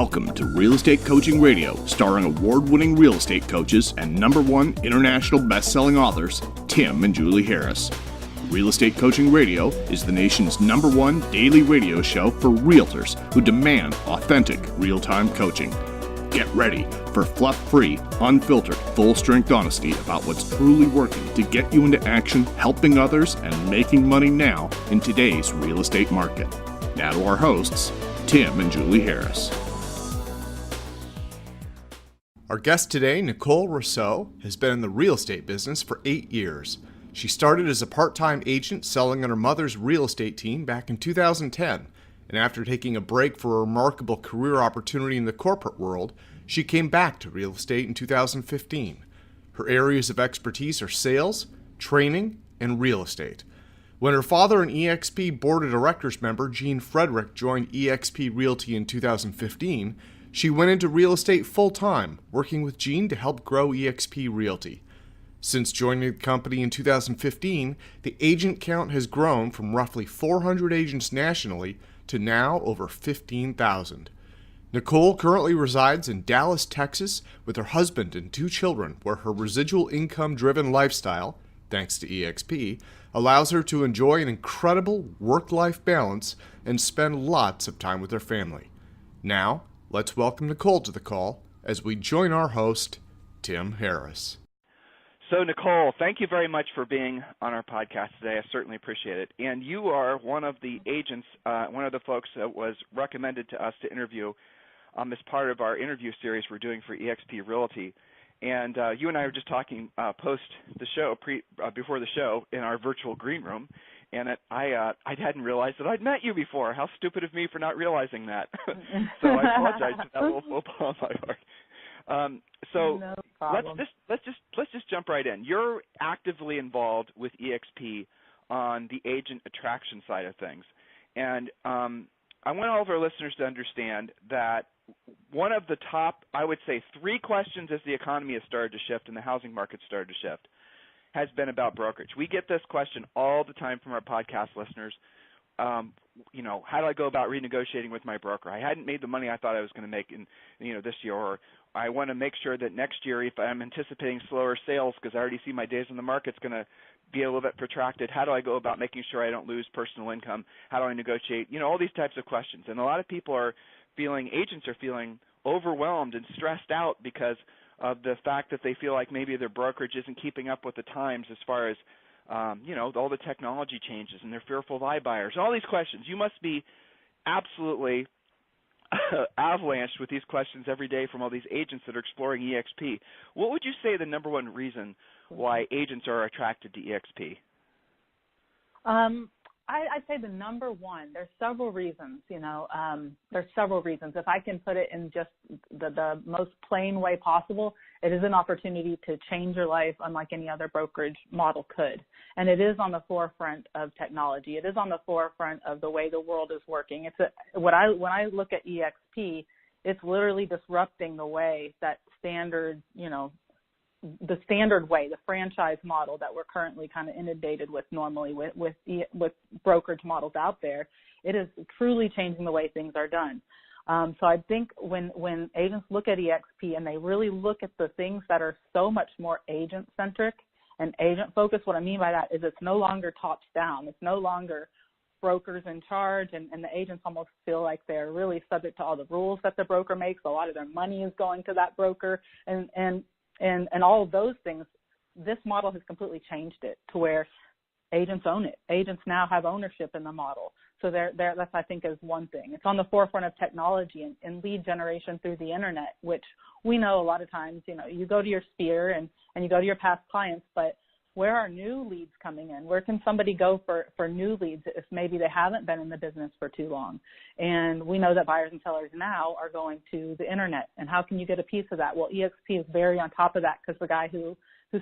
Welcome to Real Estate Coaching Radio, starring award-winning real estate coaches and #1 international best-selling authors, Tim and Julie Harris. Real Estate Coaching Radio is the nation's #1 daily radio show for realtors who demand authentic, real-time coaching. Get ready for fluff-free, unfiltered, full-strength honesty about what's truly working to get you into action, helping others, and making money now in today's real estate market. Now to our hosts, Tim and Julie Harris. Our guest today, Nicole Rouseau, has been in the real estate business for 8 years. She started as a part-time agent selling on her mother's real estate team back in 2010, and after taking a break for a remarkable career opportunity in the corporate world, she came back to real estate in 2015. Her areas of expertise are sales, training, and real estate. When her father and eXp Board of Directors member Gene Frederick joined eXp Realty in 2015, she went into real estate full-time, working with Gene to help grow eXp Realty. Since joining the company in 2015, the agent count has grown from roughly 400 agents nationally to now over 15,000. Nicole currently resides in Dallas, Texas, with her husband and 2 children, where her residual income-driven lifestyle, thanks to eXp, allows her to enjoy an incredible work-life balance and spend lots of time with her family. Now, let's welcome Nicole to the call as we join our host, Tim Harris. So, Nicole, thank you very much for being on our podcast today. I certainly appreciate it. And you are one of the agents, one of the folks that was recommended to us to interview as part of our interview series we're doing for eXp Realty. And you and I were just talking post the show, before the show, in our virtual green room. And I hadn't realized that I'd met you before. How stupid of me for not realizing that. So I apologize for that. We'll pull on my heart. So no problem. let's just jump right in. You're actively involved with eXp on the agent attraction side of things, and I want all of our listeners to understand that one of the top, I would say, 3 questions as the economy has started to shift and the housing market started to shift has been about brokerage. We get this question all the time from our podcast listeners. How do I go about renegotiating with my broker? I hadn't made the money I thought I was going to make in this year, or I want to make sure that next year, if I'm anticipating slower sales because I already see my days on the market's going to be a little bit protracted, how do I go about making sure I don't lose personal income? How do I negotiate? All these types of questions. And a lot of people agents are feeling overwhelmed and stressed out because of the fact that they feel like maybe their brokerage isn't keeping up with the times as far as all the technology changes, and they're fearful of iBuyers. All these questions. You must be absolutely avalanched with these questions every day from all these agents that are exploring eXp. What would you say the #1 reason why agents are attracted to eXp? I'd say the #1, there's several reasons, there's several reasons. If I can put it in just the most plain way possible, it is an opportunity to change your life unlike any other brokerage model could. And it is on the forefront of technology. It is on the forefront of the way the world is working. When I look at eXp, it's literally disrupting the way that the standard way, the franchise model that we're currently kind of inundated with normally with brokerage models out there. It is truly changing the way things are done. So I think when agents look at eXp and they really look at the things that are so much more agent-centric and agent-focused, what I mean by that is it's no longer tops down. It's no longer brokers in charge, and the agents almost feel like they're really subject to all the rules that the broker makes. A lot of their money is going to that broker, and all of those things. This model has completely changed it to where agents own it. Agents now have ownership in the model. So that's, I think, is one thing. It's on the forefront of technology and lead generation through the internet, which we know a lot of times, you go to your sphere and you go to your past clients, but where are new leads coming in? Where can somebody go for new leads if maybe they haven't been in the business for too long? And we know that buyers and sellers now are going to the internet. And how can you get a piece of that? Well, eXp is very on top of that because the guy who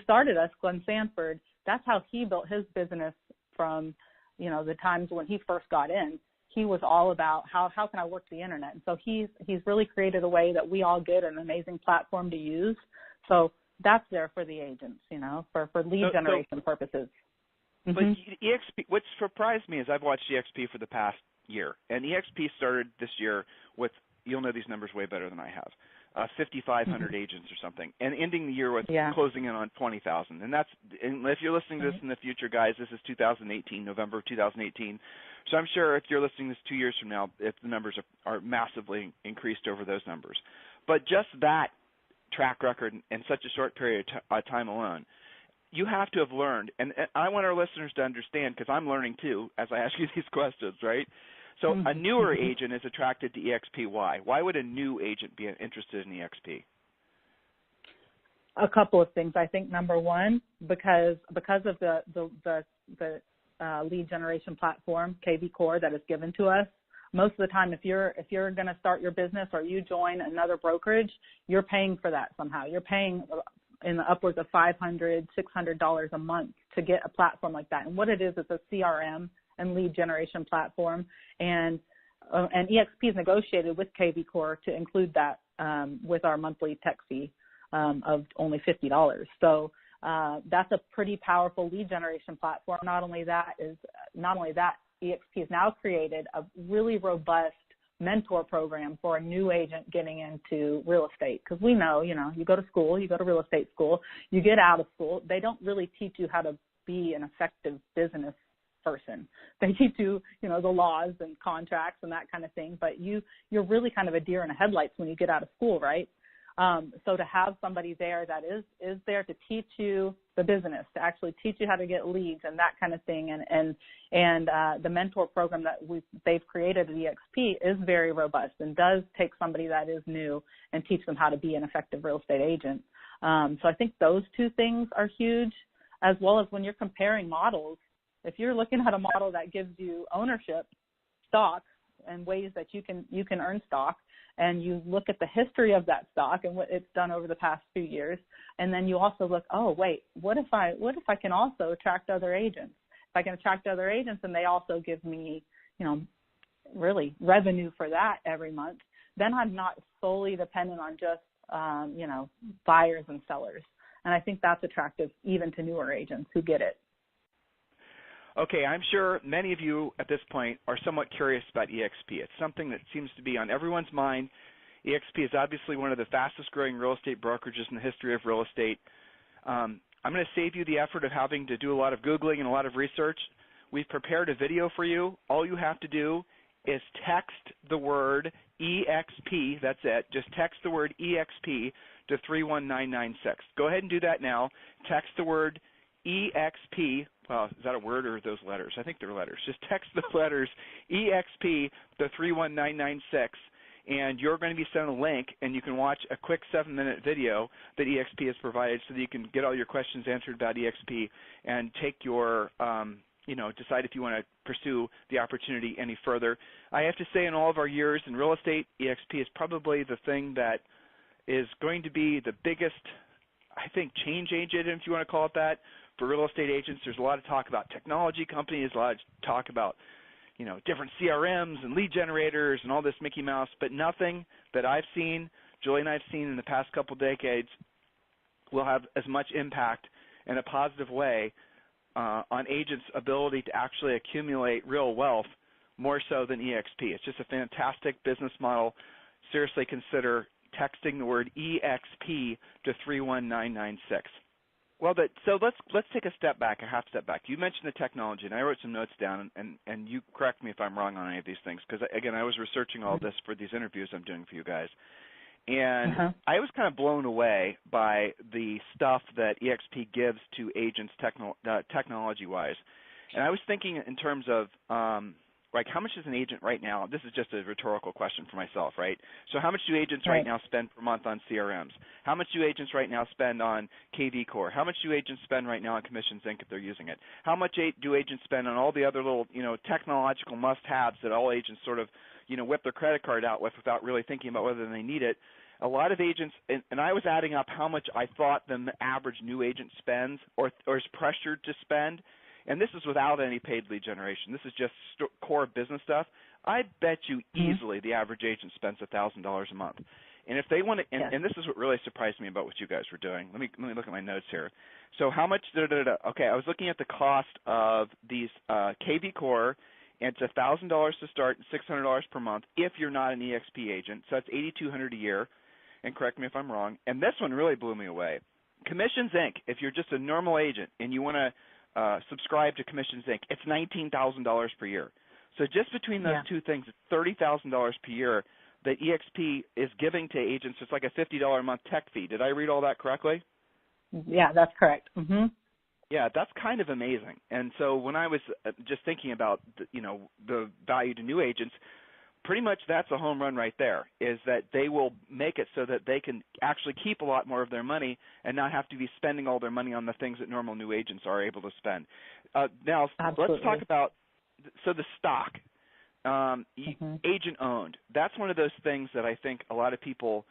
started us, Glenn Sanford, that's how he built his business from, the times when he first got in. He was all about how can I work the internet? And so he's really created a way that we all get an amazing platform to use. So that's there for the agents, for lead generation purposes. But eXp, what surprised me is I've watched eXp for the past year, and eXp started this year with you'll know these numbers way better than I have. 5,500 agents or something, and ending the year with Yeah. closing in on 20,000. And if you're listening to this in the future, guys, this is 2018, November of 2018. So I'm sure if you're listening to this 2 years from now, if the numbers are massively increased over those numbers. But just that track record in such a short period of time alone, you have to have learned, and I want our listeners to understand, because I'm learning too as I ask you these questions, right? So a newer agent is attracted to EXP. Why? Why would a new agent be interested in EXP? A couple of things. I think number one, because of the lead generation platform, KV Core, that is given to us. Most of the time, if you're going to start your business or you join another brokerage, you're paying for that somehow. You're paying in the upwards of $500, $600 a month to get a platform like that. And what it is, it's a CRM and lead generation platform, and EXP is negotiated with KV Core to include that with our monthly tech fee of only $50. So that's a pretty powerful lead generation platform. Not only that, EXP has now created a really robust mentor program for a new agent getting into real estate. Because we know, you go to school, you go to real estate school, you get out of school, they don't really teach you how to be an effective business person. They teach you, the laws and contracts and that kind of thing, but you're really kind of a deer in the headlights when you get out of school, right? So to have somebody there that is there to teach you the business, to actually teach you how to get leads and that kind of thing, and the mentor program that they've created at EXP is very robust and does take somebody that is new and teach them how to be an effective real estate agent. So I think those two things are huge, as well as when you're comparing models. If you're looking at a model that gives you ownership, stock, and ways that you can earn stock, and you look at the history of that stock and what it's done over the past few years, and then you also look, oh wait, what if I can also attract other agents? If I can attract other agents and they also give me, really revenue for that every month, then I'm not solely dependent on just buyers and sellers. And I think that's attractive even to newer agents who get it. Okay, I'm sure many of you at this point are somewhat curious about EXP. It's something that seems to be on everyone's mind. EXP is obviously one of the fastest growing real estate brokerages in the history of real estate. I'm going to save you the effort of having to do a lot of Googling and a lot of research. We've prepared a video for you. All you have to do is text the word EXP, that's it. Just text the word EXP to 31996. Go ahead and do that now. Text the word EXP. Well, is that a word or are those letters? I think they're letters. Just text the letters EXP to 31996, and you're going to be sent a link, and you can watch a quick 7-minute video that EXP has provided so that you can get all your questions answered about EXP and take your, decide if you want to pursue the opportunity any further. I have to say, in all of our years in real estate, EXP is probably the thing that is going to be the biggest, I think, change agent, if you want to call it that, for real estate agents. There's a lot of talk about technology companies, a lot of talk about, different CRMs and lead generators and all this Mickey Mouse, but nothing that I've seen, Julie and I have seen in the past couple decades will have as much impact in a positive way on agents' ability to actually accumulate real wealth more so than EXP. It's just a fantastic business model. Seriously consider texting the word EXP to 31996. Well, so let's take a step back, a half step back. You mentioned the technology, and I wrote some notes down, and you correct me if I'm wrong on any of these things, because, again, I was researching all this for these interviews I'm doing for you guys. And I was kind of blown away by the stuff that EXP gives to agents technology-wise. And I was thinking in terms of how much does an agent right now, this is just a rhetorical question for myself, right? So how much do agents right now spend per month on CRMs? How much do agents right now spend on KV Core? How much do agents spend right now on Commissions Inc. if they're using it? How much do agents spend on all the other little, technological must-haves that all agents sort of, whip their credit card out with without really thinking about whether they need it? A lot of agents, and I was adding up how much I thought the average new agent spends or is pressured to spend. And this is without any paid lead generation. This is just core business stuff. I bet you easily the average agent spends $1,000 a month. And if they want to, and this is what really surprised me about what you guys were doing. Let me look at my notes here. So how much? Okay, I was looking at the cost of these KV Core It's $1,000 to start and $600 per month if you're not an EXP agent. So that's $8,200 a year. And correct me if I'm wrong. And this one really blew me away. Commissions Inc. If you're just a normal agent and you want to subscribe to Commissions Inc., it's $19,000 per year. So just between those two things, it's $30,000 per year that EXP is giving to agents. It's like a $50 a month tech fee. Did I read all that correctly? Yeah, that's correct. Mm-hmm. Yeah, that's kind of amazing. And so when I was just thinking about, the value to new agents, pretty much that's a home run right there, is that they will make it so that they can actually keep a lot more of their money and not have to be spending all their money on the things that normal new agents are able to spend. Now, Absolutely. let's talk about, so the stock, agent owned. That's one of those things that I think a lot of people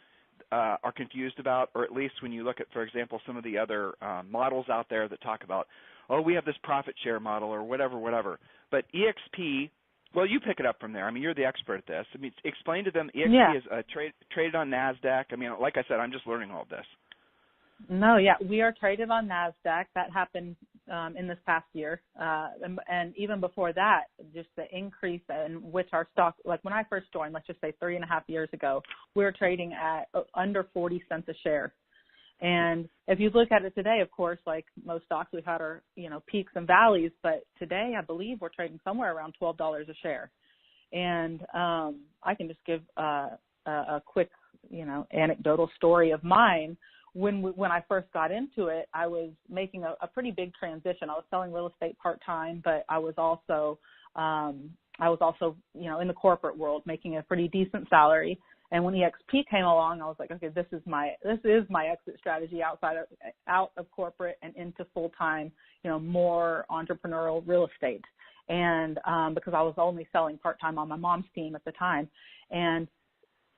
are confused about, or at least when you look at, for example, some of the other models out there that talk about, oh, we have this profit share model or whatever. But EXP, well, you pick it up from there. I mean, you're the expert at this. I mean, explain to them, EXP is traded on NASDAQ. I mean, like I said, I'm just learning all of this. No, we are traded on NASDAQ. That happened in this past year. And even before that, just the increase in which our stock, like when I first joined, let's just say 3.5 years ago, we were trading at under 40 cents a share. And if you look at it today, of course, like most stocks, we've had our, peaks and valleys, but today I believe we're trading somewhere around $12 a share. And I can just give a quick, anecdotal story of mine. When I first got into it, I was making a pretty big transition. I was selling real estate part-time, but I was also in the corporate world making a pretty decent salary. And when EXP came along, I was like, okay, this is my exit strategy out of corporate and into full-time, more entrepreneurial real estate. And because I was only selling part-time on my mom's team at the time. And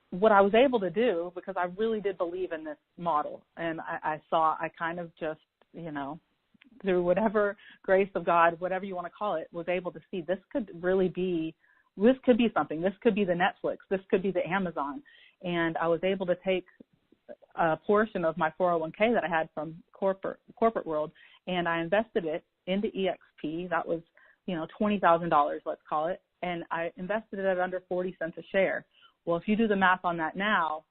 what I was able to do, because I really did believe in this model, and I kind of just, through whatever grace of God, whatever you want to call it, was able to see this could be something. This could be the Netflix. This could be the Amazon. And I was able to take a portion of my 401k that I had from corporate world, and I invested it into EXP. That was, $20,000, let's call it. And I invested it at under 40 cents a share. Well, if you do the math on that now,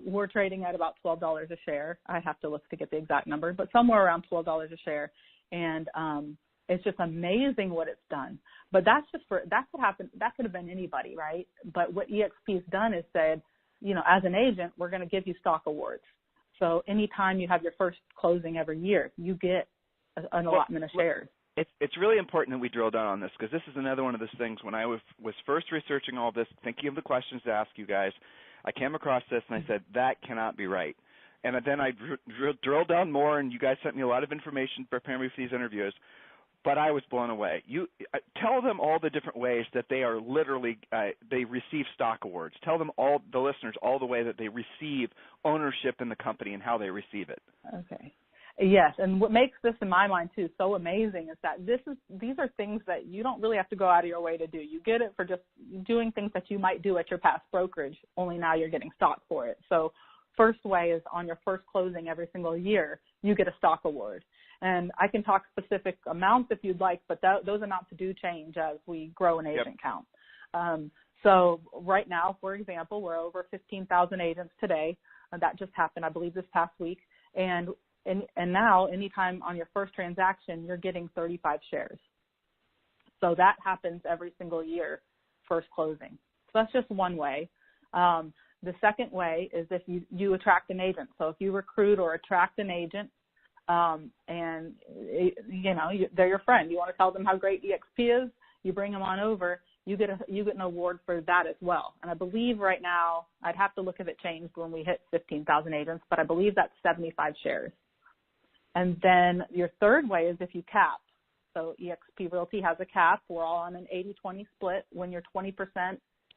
we're trading at about $12 a share. I have to look to get the exact number, but somewhere around $12 a share. And it's just amazing what it's done. But that's what happened. That could have been anybody, right? But what EXP has done is said, as an agent, we're going to give you stock awards. So anytime you have your first closing every year, you get an allotment of shares. It's really important that we drill down on this, because this is another one of those things. When I was first researching all this, thinking of the questions to ask you guys, I came across this and I said, that cannot be right. And then I drilled down more, and you guys sent me a lot of information preparing me for these interviews. But I was blown away. You tell them all the different ways that they are literally they receive stock awards. Tell them, all the listeners, all the way that they receive ownership in the company and how they receive it. Okay. Yes, and what makes this, in my mind, too, so amazing is that these are things that you don't really have to go out of your way to do. You get it for just doing things that you might do at your past brokerage, only now you're getting stock for it. So first way is on your first closing every single year, you get a stock award. And I can talk specific amounts if you'd like, but those amounts do change as we grow an agent count. So right now, for example, we're over 15,000 agents today. That just happened, I believe, this past week. And now, anytime on your first transaction, you're getting 35 shares. So that happens every single year, first closing. So that's just one way. The second way is if you attract an agent. So if you recruit or attract an agent, and they're your friend, you want to tell them how great EXP is, you bring them on over, you get an award for that as well. And I believe right now, I'd have to look if it changed when we hit 15,000 agents, but I believe that's 75 shares. And then your third way is if you cap. So EXP Realty has a cap. We're all on an 80-20 split. When your 20%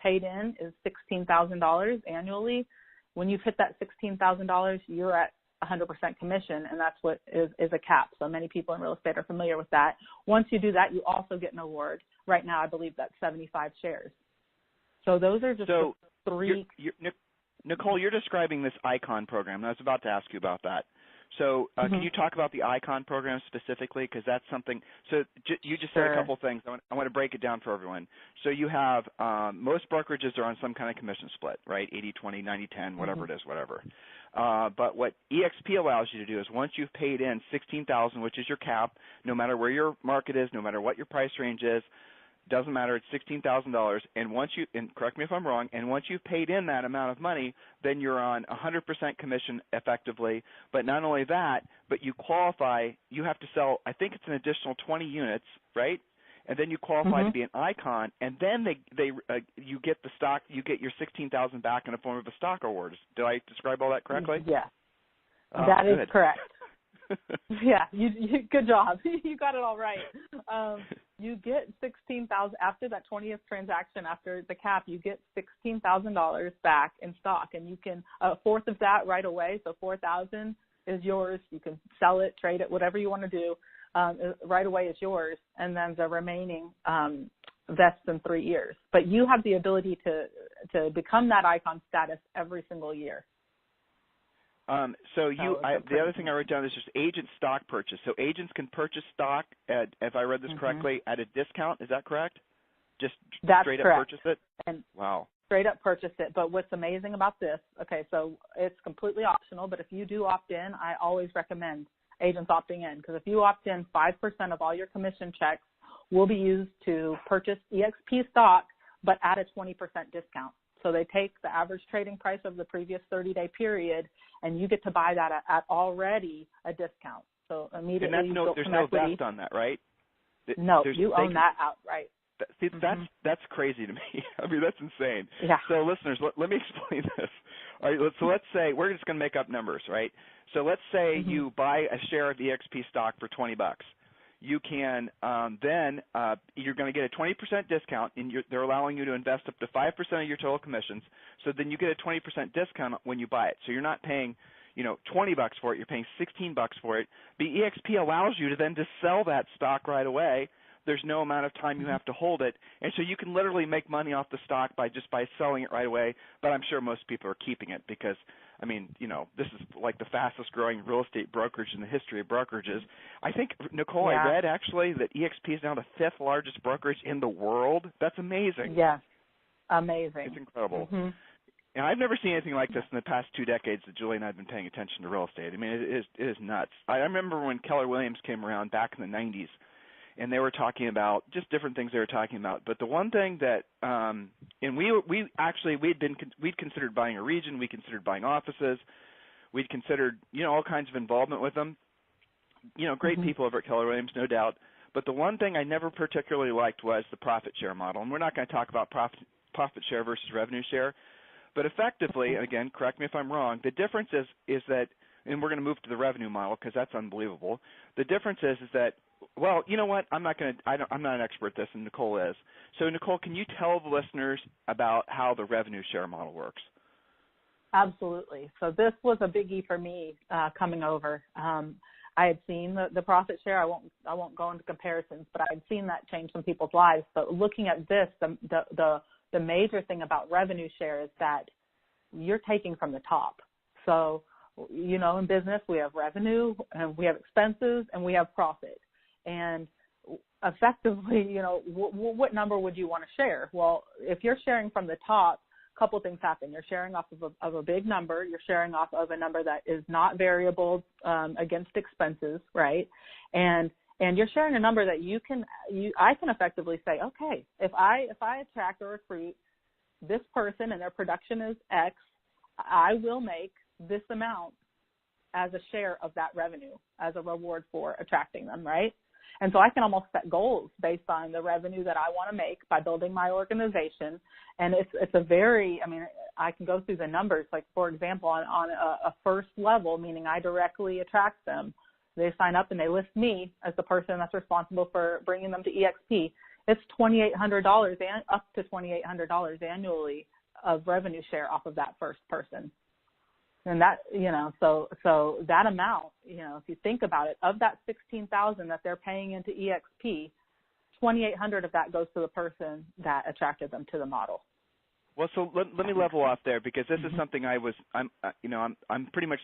paid in is $16,000 annually, when you've hit that $16,000, you're at 100% commission, and that's what is a cap. So many people in real estate are familiar with that. Once you do that, you also get an award. Right now, I believe that's 75 shares. So those are just the three. Nicole, you're describing this ICON program, and I was about to ask you about that. So can you talk about the Icon program specifically? Because that's something. So you just said a couple things. I want to break it down for everyone. So you have most brokerages are on some kind of commission split, right? 80-20, 90-10, whatever it is, whatever. But what EXP allows you to do is once you've paid in $16,000, which is your cap, no matter where your market is, no matter what your price range is, doesn't matter, it's $16,000, and once you, and correct me if I'm wrong, and once you've paid in that amount of money, then you're on 100% commission effectively. But not only that, but you qualify, you have to sell, I think it's an additional 20 units, right? And then you qualify to be an Icon, and then you get the stock, you get your $16,000 back in the form of a stock award. Did I describe all that correctly? Yeah, that is correct. Yeah, you good job. You got it all right. You get $16,000 after that 20th transaction, after the cap. You get $16,000 back in stock, and you can a fourth of that right away. So $4,000 is yours. You can sell it, trade it, whatever you want to do. Right away is yours, and then the remaining vests in 3 years. But you have the ability to become that Icon status every single year. The other thing I wrote down is just agent stock purchase. So agents can purchase stock at, if I read this correctly, at a discount. Is that correct? Just straight up purchase it? And wow. Straight up purchase it. But what's amazing about this, okay, so it's completely optional, but if you do opt in, I always recommend agents opting in, because if you opt in, 5% of all your commission checks will be used to purchase EXP stock, but at a 20% discount. So they take the average trading price of the previous 30-day period, and you get to buy that at already a discount. So immediately there's no vest on that, right? No, you own that outright. See, that's crazy to me. I mean, that's insane. Yeah. So listeners, let me explain this. All right, so let's say we're just going to make up numbers, right? So let's say you buy a share of EXP stock for $20. You can then you're going to get a 20% discount, and they're allowing you to invest up to 5% of your total commissions. So then you get a 20% discount when you buy it. So you're not paying, $20 for it. You're paying $16 for it. The EXP allows you to then just sell that stock right away. There's no amount of time you have to hold it, and so you can literally make money off the stock by selling it right away. But I'm sure most people are keeping it because, I mean, this is like the fastest growing real estate brokerage in the history of brokerages. I think, Nicole, I read actually that EXP is now the 5th largest brokerage in the world. That's amazing. Yes, amazing. It's incredible. And I've never seen anything like this in the past 2 decades that Julie and I have been paying attention to real estate. I mean, it is nuts. I remember when Keller Williams came around back in the 90s, and they were talking about just different things they were talking about. But the one thing that, and we'd considered buying a region, we considered buying offices, we'd considered, all kinds of involvement with them. Great people over at Keller Williams, no doubt. But the one thing I never particularly liked was the profit share model. And we're not going to talk about profit share versus revenue share. But effectively, and again, correct me if I'm wrong, the difference is that, and we're going to move to the revenue model because that's unbelievable. The difference is that, well, you know what? I'm not an expert at this, and Nicole is. So, Nicole, can you tell the listeners about how the revenue share model works? Absolutely. So this was a biggie for me coming over. I had seen the profit share. I won't go into comparisons, but I had seen that change some people's lives. But looking at this, the major thing about revenue share is that you're taking from the top. So, in business, we have revenue, and we have expenses, and we have profit. And effectively, what number would you want to share? Well, if you're sharing from the top, a couple things happen. You're sharing off of a big number. You're sharing off of a number that is not variable against expenses, right? And you're sharing a number that I can effectively say, okay, if I attract or recruit this person and their production is X, I will make this amount as a share of that revenue as a reward for attracting them, right? And so I can almost set goals based on the revenue that I want to make by building my organization. And it's a very, I can go through the numbers. Like, for example, on a first level, meaning I directly attract them, they sign up and they list me as the person that's responsible for bringing them to EXP. It's $2,800 and up to $2,800 annually of revenue share off of that first person. And that, so that amount, if you think about it, of that $16,000 that they're paying into EXP, $2,800 of that goes to the person that attracted them to the model. Well, so let me level off there, because this is something I'm pretty much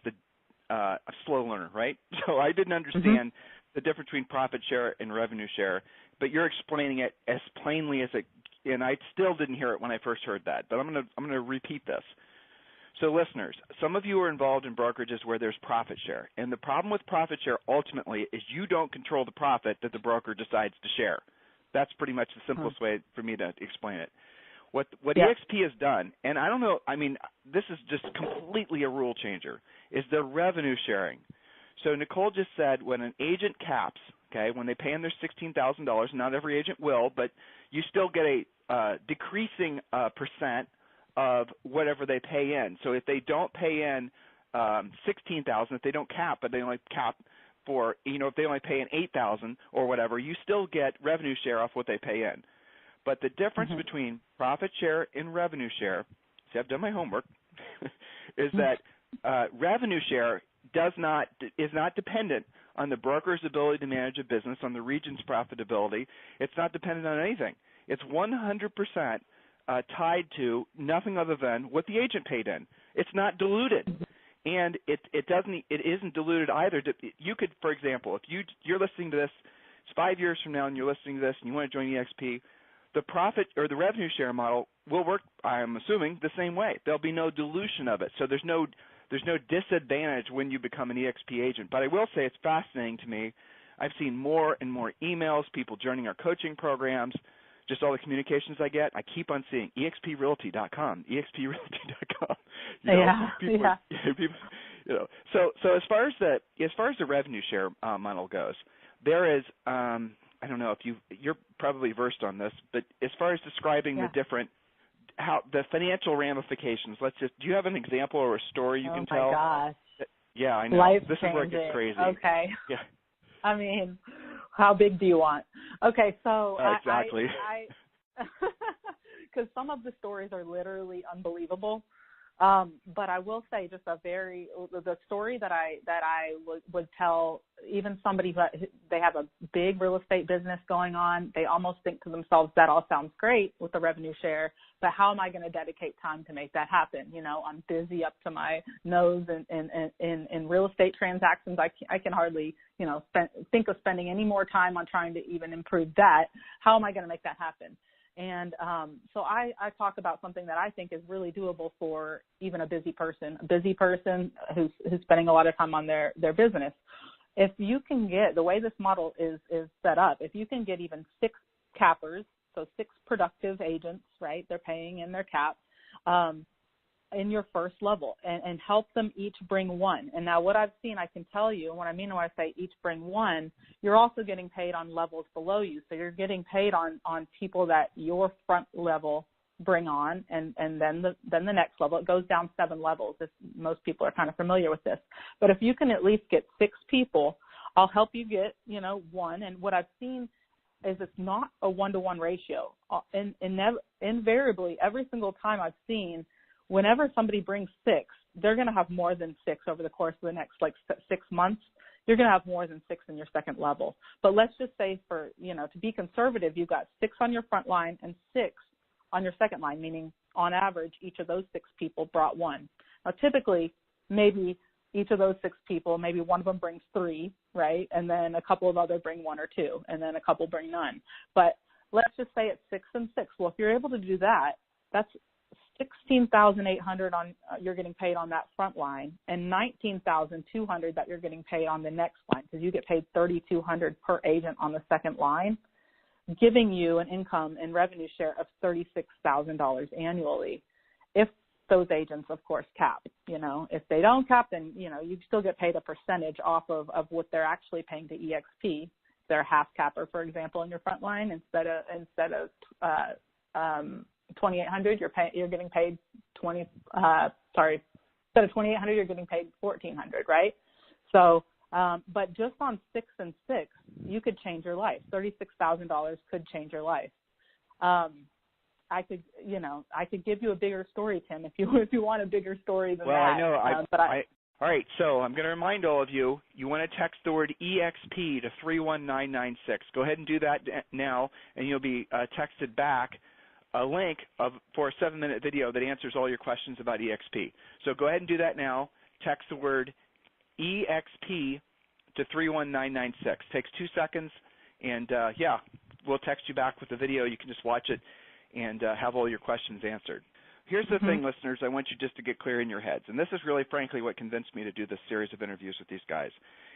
a slow learner, right? So I didn't understand the difference between profit share and revenue share, but you're explaining it as plainly as it, and I still didn't hear it when I first heard that, but I'm going to repeat this. So listeners, some of you are involved in brokerages where there's profit share, and the problem with profit share ultimately is you don't control the profit that the broker decides to share. That's pretty much the simplest way for me to explain it. What EXP has done, and I don't know, I mean, this is just completely a rule changer, is the revenue sharing. So Nicole just said when an agent caps, okay, when they pay in their $16,000, not every agent will, but you still get a decreasing percent of whatever they pay in. So if they don't pay in $16,000, if they don't cap, but they only cap for, if they only pay in $8,000 or whatever, you still get revenue share off what they pay in. But the difference between profit share and revenue share, see, I've done my homework, is that revenue share is not dependent on the broker's ability to manage a business, on the region's profitability. It's not dependent on anything. It's 100% tied to nothing other than what the agent paid in. It's not diluted, and it isn't diluted either. You could, for example, if you're listening to this, it's 5 years from now, and you're listening to this, and you want to join EXP. The profit or the revenue share model will work, I'm assuming, the same way. There'll be no dilution of it. So there's no disadvantage when you become an EXP agent. But I will say it's fascinating to me. I've seen more and more emails, people joining our coaching programs, just all the communications I get. I keep on seeing exprealty.com, exprealty.com. People, So as far as the revenue share model goes, there is I don't know if you're probably versed on this, but as far as describing the financial ramifications, do you have an example or a story you can tell? Oh my gosh. Yeah, I know. Life-changing. This is where it gets crazy. Okay. Yeah. I mean, how big do you want? Okay, so exactly. Because some of the stories are literally unbelievable. But I will say just the story that I would tell even somebody who they have a big real estate business going on, they almost think to themselves, that all sounds great with the revenue share, but how am I going to dedicate time to make that happen? I'm busy up to my nose in real estate transactions. I can hardly, think of spending any more time on trying to even improve that. How am I going to make that happen? And so I talk about something that I think is really doable for even a busy person who's spending a lot of time on their business. If you can get, the way this model is set up, if you can get even 6 cappers, so 6 productive agents, right, they're paying in their cap, in your first level and help them each bring one. And now what I've seen, I can tell you, and what I mean when I say each bring one, you're also getting paid on levels below you. So you're getting paid on people that your front level bring on, and then the next level. It goes down 7 levels. Most people are kind of familiar with this. But if you can at least get 6 people, I'll help you get, one. And what I've seen is it's not a 1-to-1 ratio. Invariably, every single time I've seen, whenever somebody brings 6, they're going to have more than 6 over the course of the next 6 months. You're going to have more than 6 in your second level. But let's just say to be conservative, you've got 6 on your front line and 6 on your second line, meaning on average, each of those 6 people brought 1. Now, typically, maybe each of those 6 people, maybe one of them brings 3, right? And then a couple of others bring 1 or 2, and then a couple bring none. But let's just say it's 6 and 6. Well, if you're able to do that, that's $16,800 on you're getting paid on that front line, and $19,200 that you're getting paid on the next line, because you get paid $3,200 per agent on the second line, giving you an income and revenue share of $36,000 annually. If those agents, of course, cap. If they don't cap, then you still get paid a percentage off of what they're actually paying to EXP. They're half capper, for example, in your front line instead of $2,800, you're getting paid instead of $2,800, you're getting paid $1,400, right? So, but just on 6 and 6, you could change your life. $36,000 could change your life. I could give you a bigger story, Tim, if you want a bigger story than that. Well, I know. All right, so I'm going to remind all of you, you want to text the word EXP to 31996. Go ahead and do that now, and you'll be texted back a link for a 7-minute video that answers all your questions about EXP. So go ahead and do that now. Text the word EXP to 31996. Takes 2 seconds, and we'll text you back with the video. You can just watch it and have all your questions answered. Here's the thing, listeners, I want you just to get clear in your heads, and this is really, frankly, what convinced me to do this series of interviews with these guys,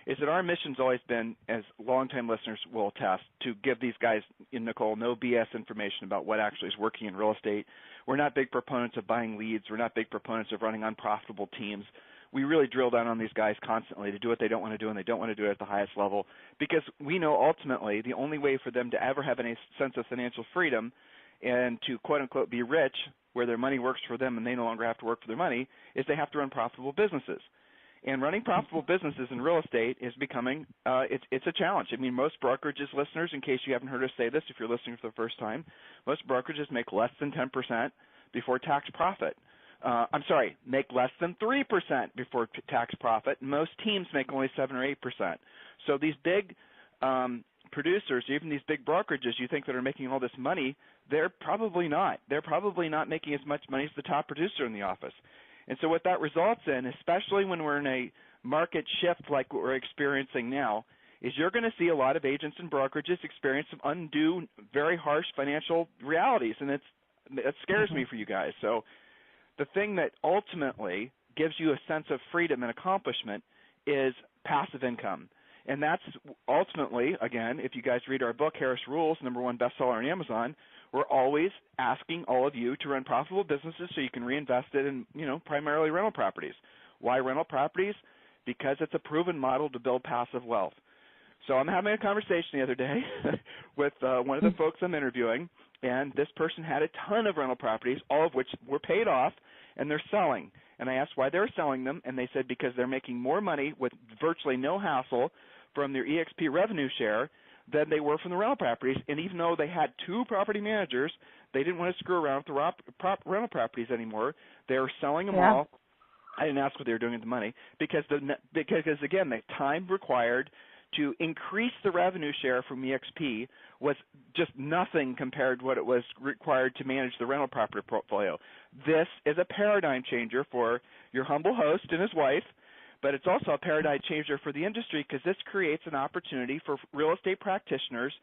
is that our mission's always been, as longtime listeners will attest, to give these guys, Nicole, no BS information about what actually is working in real estate. We're not big proponents of buying leads. We're not big proponents of running unprofitable teams. We really drill down on these guys constantly to do what they don't want to do, and they don't want to do it at the highest level, because we know ultimately the only way for them to ever have any sense of financial freedom and to, quote-unquote, be rich, where their money works for them and they no longer have to work for their money, is they have to run profitable businesses. And running profitable businesses in real estate is becoming it's a challenge. I mean, most brokerages, listeners, in case you haven't heard us say this, if you're listening for the first time, most brokerages make less than 10% before tax profit. Make less than 3% before tax profit. Most teams make only 7 or 8%. So these big producers, even these big brokerages you think that are making all this money, they're probably not. They're probably not making as much money as the top producer in the office. And so what that results in, especially when we're in a market shift like what we're experiencing now, is you're going to see a lot of agents and brokerages experience some undue, very harsh financial realities, and it scares me for you guys. So the thing that ultimately gives you a sense of freedom and accomplishment is passive income. And that's ultimately, again, if you guys read our book, Harris Rules, #1 bestseller on Amazon, we're always asking all of you to run profitable businesses so you can reinvest it in, primarily rental properties. Why rental properties? Because it's a proven model to build passive wealth. So I'm having a conversation the other day with one of the folks I'm interviewing, and this person had a ton of rental properties, all of which were paid off, and they're selling. And I asked why they're selling them, and they said because they're making more money with virtually no hassle from their EXP revenue share than they were from the rental properties. And even though they had 2 property managers, they didn't want to screw around with the rental properties anymore. They were selling them all. I didn't ask what they were doing with the money because again, the time required to increase the revenue share from EXP was just nothing compared to what it was required to manage the rental property portfolio. This is a paradigm changer for your humble host and his wife, but it's also a paradigm changer for the industry because this creates an opportunity for real estate practitioners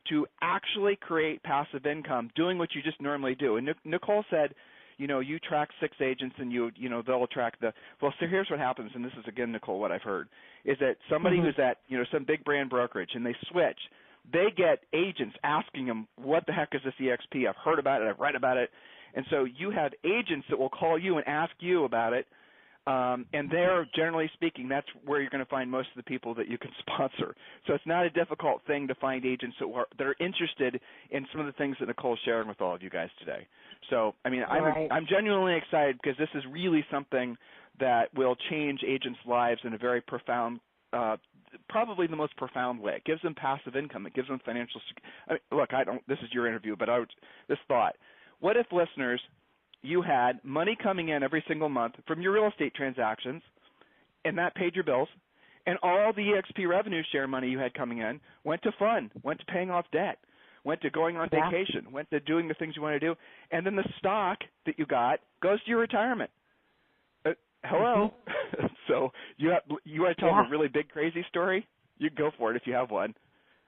to actually create passive income doing what you just normally do. And Nicole said, you track 6 agents and they'll track so here's what happens, and this is, again, Nicole, what I've heard, is that somebody who's at, some big brand brokerage and they switch, they get agents asking them, what the heck is this EXP? I've heard about it. I've read about it. And so you have agents that will call you and ask you about it. And they're, generally speaking, that's where you're going to find most of the people that you can sponsor. So it's not a difficult thing to find agents that are interested in some of the things that Nicole's sharing with all of you guys today. So, I mean, I'm genuinely excited because this is really something that will change agents' lives in a very profound, probably the most profound way. It gives them passive income. It gives them financial this is your interview, but this thought. What if, listeners, you had money coming in every single month from your real estate transactions, and that paid your bills, and all the EXP revenue share money you had coming in went to fun, went to paying off debt, went to going on vacation, went to doing the things you want to do, and then the stock that you got goes to your retirement. Hello? So you want to tell them a really big, crazy story? You can go for it if you have one.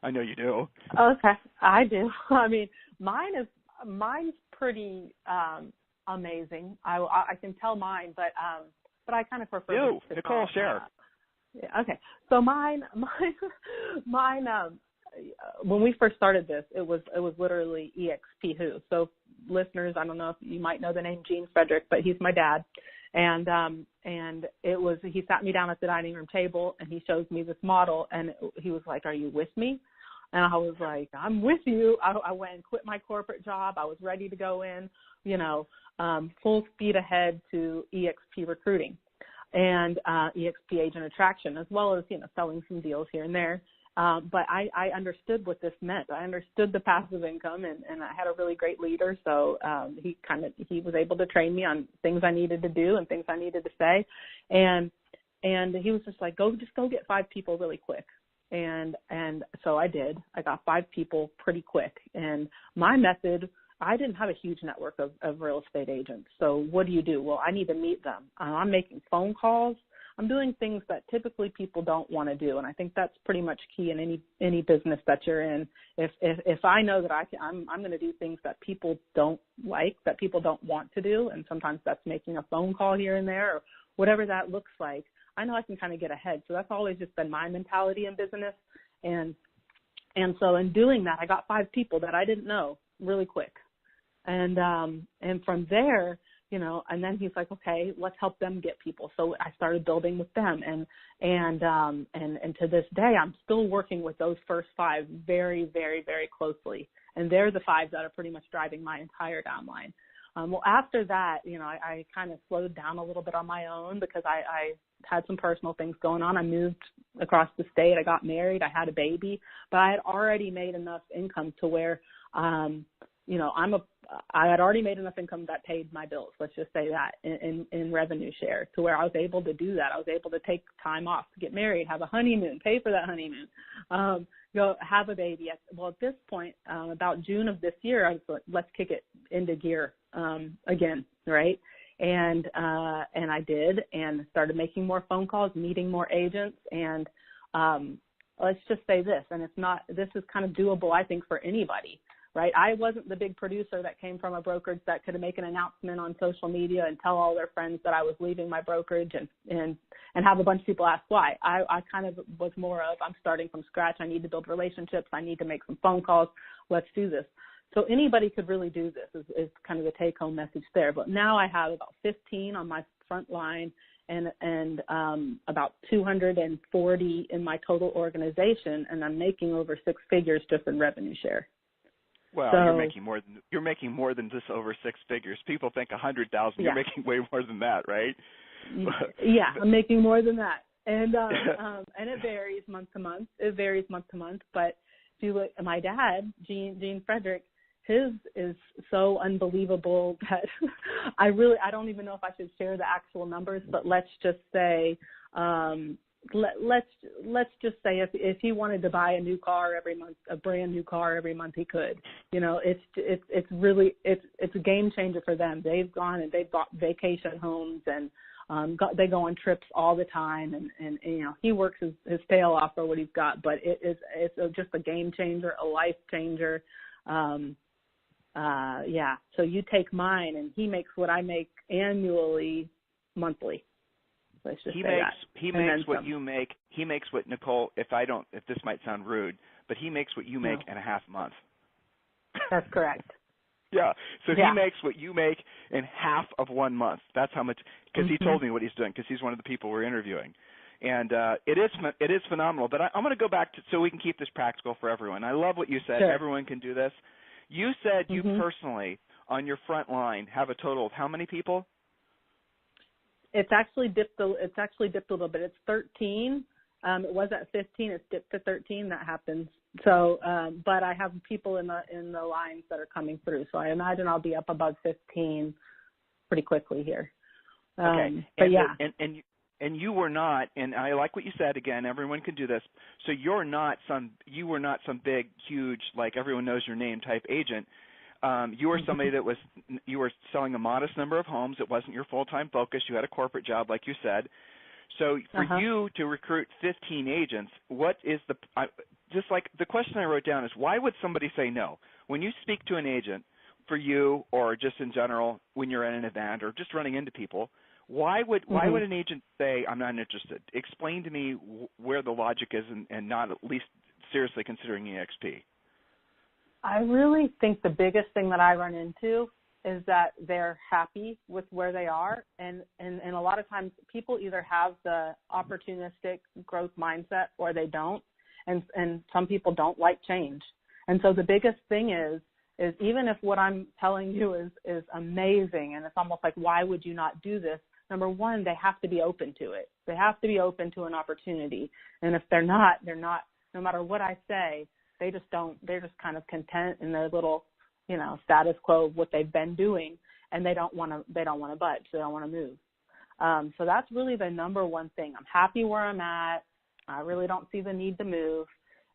I know you do. Okay, I do. I mean, mine's pretty amazing. I can tell mine, but I kind of prefer. Nicole, share. Okay, so mine. When we first started this, it was literally EXP Who. So listeners, I don't know if you might know the name Gene Frederick, but he's my dad, and it was, he sat me down at the dining room table and he shows me this model, and he was like, "Are you with me?" And I was like, "I'm with you." I went and quit my corporate job. I was ready to go in, full speed ahead to EXP recruiting and EXP agent attraction, as well as, selling some deals here and there. But I understood what this meant. I understood the passive income, and I had a really great leader. So he was able to train me on things I needed to do and things I needed to say. And he was just like, go get 5 people really quick. And so I did. I got 5 people pretty quick. And my method, I didn't have a huge network of real estate agents. So what do? Well, I need to meet them. I'm making phone calls. I'm doing things that typically people don't want to do, and I think that's pretty much key in any business that you're in. If I know that I'm going to do things that people don't like, that people don't want to do, and sometimes that's making a phone call here and there or whatever that looks like, I know I can kind of get ahead. So that's always just been my mentality in business, and so in doing that, I got 5 people that I didn't know really quick. And from there, you know, and then he's like, okay, let's help them get people. So I started building with them, and to this day, I'm still working with those first 5 very, very, very closely. And they're the 5 that are pretty much driving my entire downline. Well, after that, you know, I kind of slowed down a little bit on my own because I had some personal things going on. I moved across the state. I got married. I had a baby, but I had already made enough income to where, you know, I had already made enough income that paid my bills. Let's just say that in revenue share, to where I was able to do that. I was able to take time off to get married, have a honeymoon, pay for that honeymoon, go have a baby. Well, at this point, about June of this year, I was like, let's kick it into gear again, right? And I did, and started making more phone calls, meeting more agents, and let's just say this, and this is kind of doable, I think, for anybody. Right, I wasn't the big producer that came from a brokerage that could make an announcement on social media and tell all their friends that I was leaving my brokerage and have a bunch of people ask why. I kind of was more of, I'm starting from scratch. I need to build relationships. I need to make some phone calls. Let's do this. So anybody could really do this is kind of the take-home message there. But now I have about 15 on my front line and about 240 in my total organization, and I'm making over 6 figures just in revenue share. Well, so, you're making more than just over 6 figures. People think 100,000. Yeah. You're making way more than that, right? Yeah, I'm making more than that, and it varies month to month. But if you look at my dad, Gene Frederick, his is so unbelievable that I don't even know if I should share the actual numbers. But let's just say. Let's just say if he wanted to buy a new car every month, a brand new car every month, he could. You know, it's really a game changer for them. They've gone and they've bought vacation homes and they go on trips all the time, and you know, he works his tail off for what he's got. But it's just a game changer, a life changer. Yeah. So you take mine, and he makes what I make annually, monthly. He makes what you make. He makes what Nicole. If this might sound rude, but he makes what you make in a half month. That's correct. Yeah. So he makes what you make in half of 1 month. That's how much. Because he told me what he's doing. Because he's one of the people we're interviewing, and it is phenomenal. But I'm going to go back to so we can keep this practical for everyone. I love what you said. Sure. Everyone can do this. You said you personally on your front line have a total of how many people? It's actually dipped a little bit. It's 13. It was at 15. It's dipped to 13. That happens. So, but I have people in the lines that are coming through. So I imagine I'll be up above 15 pretty quickly here. Okay. But and you were not. And I like what you said. Again, everyone can do this. So you were not some big, huge, like everyone knows your name type agent. You were somebody you were selling a modest number of homes. It wasn't your full-time focus. You had a corporate job, like you said. So for you to recruit 15 agents, what is just like the question I wrote down is, why would somebody say no? When you speak to an agent, for you or just in general, when you're at an event or just running into people, why would an agent say, I'm not interested? Explain to me where the logic is and not at least seriously considering EXP. I really think the biggest thing that I run into is that they're happy with where they are, and a lot of times people either have the opportunistic growth mindset or they don't, and some people don't like change. And so the biggest thing is even if what I'm telling you is amazing and it's almost like, why would you not do this? Number one, they have to be open to it. They have to be open to an opportunity. And if they're not, no matter what I say, they just don't, they're just kind of content in their little, you know, status quo of what they've been doing, and they don't want to budge. They don't want to move. So that's really the number one thing. I'm happy where I'm at. I really don't see the need to move.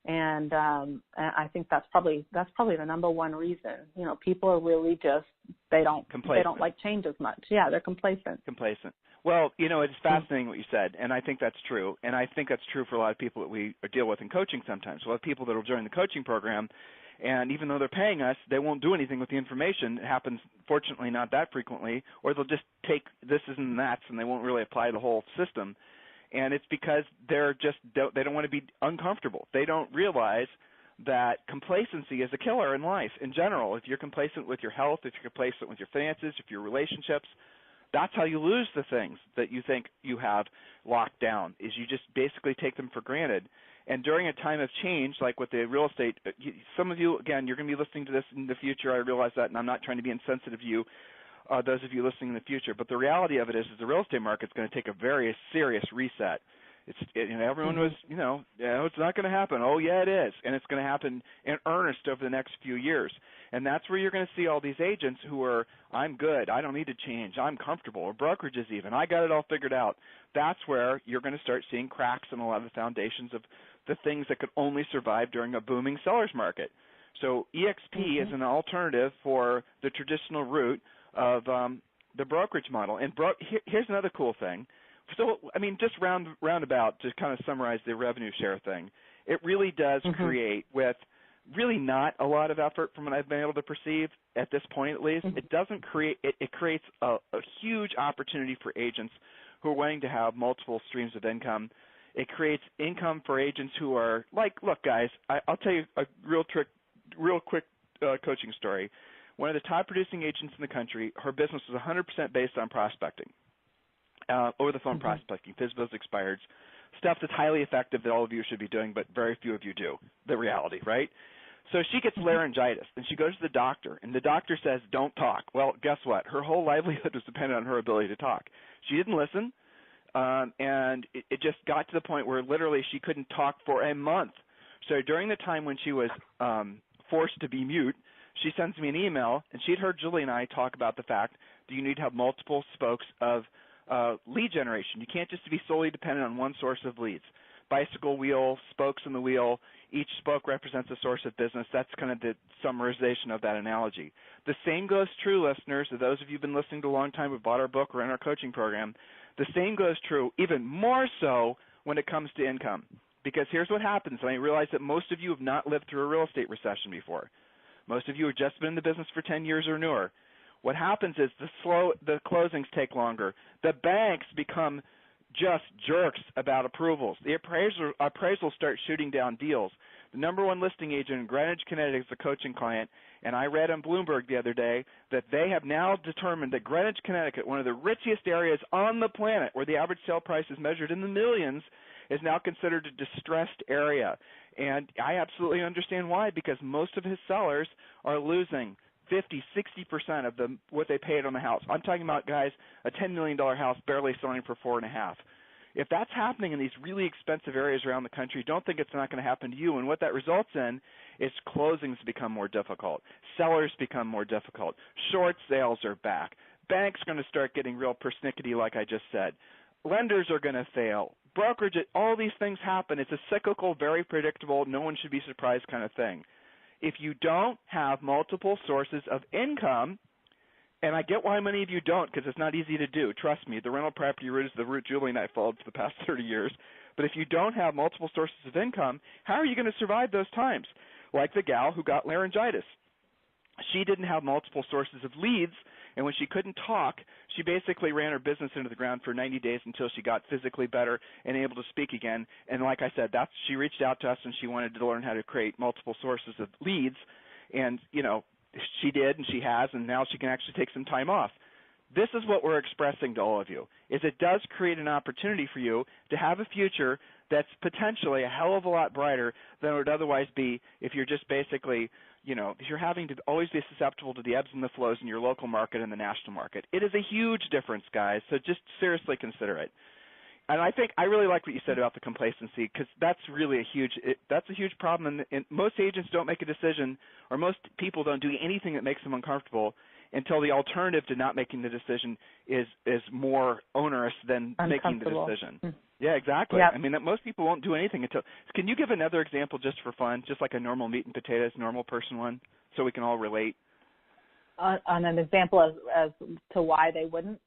And I think that's probably the number one reason. You know, people are really just, they don't like change as much. Yeah, they're complacent. Well, it's fascinating what you said, and I think that's true. And I think that's true for a lot of people that we deal with in coaching sometimes. We'll have people that will join the coaching program, and even though they're paying us, they won't do anything with the information. It happens, fortunately, not that frequently, or they'll just take this and that's, and they won't really apply the whole system. And it's because they don't want to be uncomfortable. They don't realize that complacency is a killer in life in general. If you're complacent with your health, if you're complacent with your finances, if your relationships, that's how you lose the things that you think you have locked down, is you just basically take them for granted. And during a time of change, like with the real estate, some of you, again, you're going to be listening to this in the future. I realize that, and I'm not trying to be insensitive to you, those of you listening in the future. But the reality of it is the real estate market's going to take a very serious reset. Everyone was, it's not going to happen. Oh, yeah, it is. And it's going to happen in earnest over the next few years. And that's where you're going to see all these agents who are, I'm good, I don't need to change, I'm comfortable, or brokerages even, I got it all figured out. That's where you're going to start seeing cracks in a lot of the foundations of the things that could only survive during a booming seller's market. So EXP is an alternative for the traditional route of the brokerage model. And here's another cool thing. So, just roundabout to kind of summarize the revenue share thing, it really does create, with really not a lot of effort from what I've been able to perceive at this point at least, it doesn't create, it creates a huge opportunity for agents who are wanting to have multiple streams of income. It creates income for agents who are like, look, guys, I'll tell you a real quick coaching story. One of the top producing agents in the country, her business was 100% based on prospecting. Over-the-phone prospecting, FSBOs, expireds, stuff that's highly effective that all of you should be doing, but very few of you do, the reality, right? So she gets laryngitis, and she goes to the doctor, and the doctor says, don't talk. Well, guess what? Her whole livelihood was dependent on her ability to talk. She didn't listen, and it just got to the point where literally she couldn't talk for a month. So during the time when she was forced to be mute, she sends me an email, and she'd heard Julie and I talk about the fact that you need to have multiple spokes of lead generation. You can't just be solely dependent on one source of leads. Bicycle wheel, spokes in the wheel, each spoke represents a source of business. That's kind of the summarization of that analogy. The same goes true, listeners, to those of you who've been listening to a long time, who bought our book or in our coaching program. The same goes true, even more so, when it comes to income. Because here's what happens, and I realize that most of you have not lived through a real estate recession before. Most of you have just been in the business for 10 years or newer. What happens is the closings take longer. The banks become just jerks about approvals. The appraisals start shooting down deals. The number one listing agent in Greenwich, Connecticut is a coaching client, and I read on Bloomberg the other day that they have now determined that Greenwich, Connecticut, one of the richest areas on the planet, where the average sale price is measured in the millions, is now considered a distressed area. And I absolutely understand why, because most of his sellers are losing 50, 60% of what they paid on the house. I'm talking about, guys, a $10 million house barely selling for $4.5 million. If that's happening in these really expensive areas around the country, don't think it's not going to happen to you. And what that results in is closings become more difficult. Sellers become more difficult. Short sales are back. Banks are going to start getting real persnickety, like I just said. Lenders are going to fail. Brokerage, all these things happen. It's a cyclical, very predictable, no one should be surprised kind of thing. If you don't have multiple sources of income, and I get why many of you don't, because it's not easy to do. Trust me, the rental property route is the route Julie and I followed for the past 30 years. But if you don't have multiple sources of income, how are you going to survive those times? Like the gal who got laryngitis. She didn't have multiple sources of leads, and when she couldn't talk, she basically ran her business into the ground for 90 days until she got physically better and able to speak again. And like I said, she reached out to us and she wanted to learn how to create multiple sources of leads. And, she did, and she has, and now she can actually take some time off. This is what we're expressing to all of you, is it does create an opportunity for you to have a future that's potentially a hell of a lot brighter than it would otherwise be if you're just basically, if you're having to always be susceptible to the ebbs and the flows in your local market and the national market. It is a huge difference, guys, so just seriously consider it. And I really like what you said about the complacency, because that's really a huge problem. And most agents don't make a decision, or most people don't do anything that makes them uncomfortable until the alternative to not making the decision is more onerous than making the decision. Yeah, exactly. Yep. Most people won't do anything until. Can you give another example just for fun, just like a normal meat and potatoes, normal person one, so we can all relate? On an example as to why they wouldn't?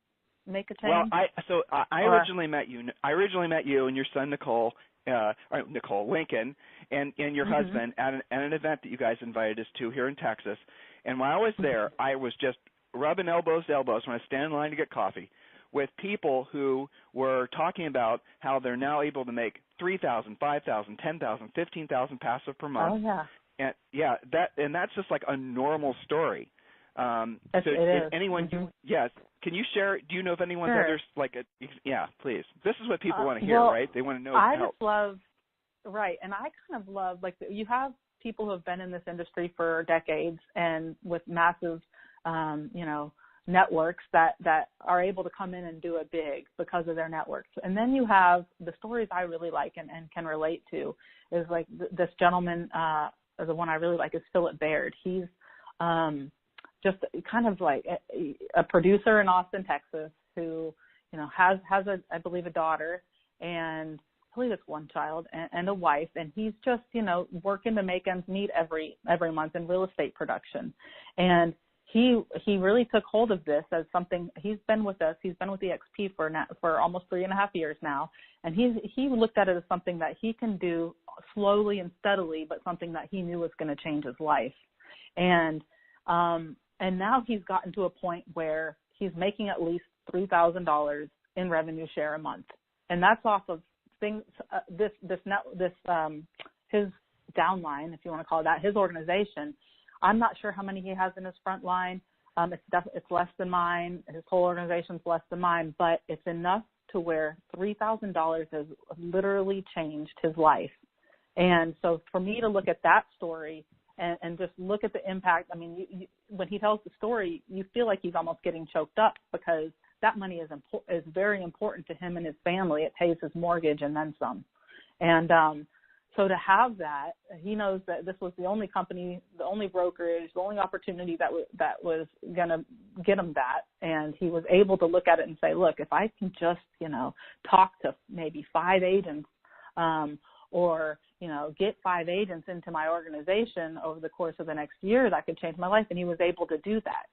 make a Well, change? I originally met you. I originally met you and your son Nicole, Lincoln, and your husband at an event that you guys invited us to here in Texas. And while I was there, I was just rubbing elbows to elbows when I stand in line to get coffee with people who were talking about how they're now able to make 3,000, 5,000, 10,000, 15,000 passive per month. Oh yeah. And that's just like a normal story. Yes, So it if is. anyone, yes, can you share? Do you know if anyone's Sure. others like a? Yeah, please. This is what people want to hear, right? They want to know. I help. just love, right, and I kind of love, like, you have people who have been in this industry for decades and with massive, networks that are able to come in and do it big because of their networks. And then you have the stories I really like and can relate to is like this gentleman, the one I really like is Philip Baird. He's just kind of like a producer in Austin, Texas, who, has I believe, a daughter, and I believe it's one child and a wife, and he's just, working to make ends meet every month in real estate production. And he really took hold of this as something. He's been with us. He's been with EXP for almost 3.5 years now, and he looked at it as something that he can do slowly and steadily, but something that he knew was going to change his life. And now he's gotten to a point where he's making at least $3,000 in revenue share a month, and that's off of things. His downline, if you want to call it that, his organization. I'm not sure how many he has in his front line. It's less than mine. His whole organization's less than mine, but it's enough to where $3,000 has literally changed his life. And so for me to look at that story and just look at the impact, I mean, when he tells the story, you feel like he's almost getting choked up because that money is very important to him and his family. It pays his mortgage and then some. And so to have that, he knows that this was the only company, the only brokerage, the only opportunity that was going to get him that. And he was able to look at it and say, look, if I can just, talk to maybe 5 agents or, get 5 agents into my organization over the course of the next year, that could change my life. And he was able to do that.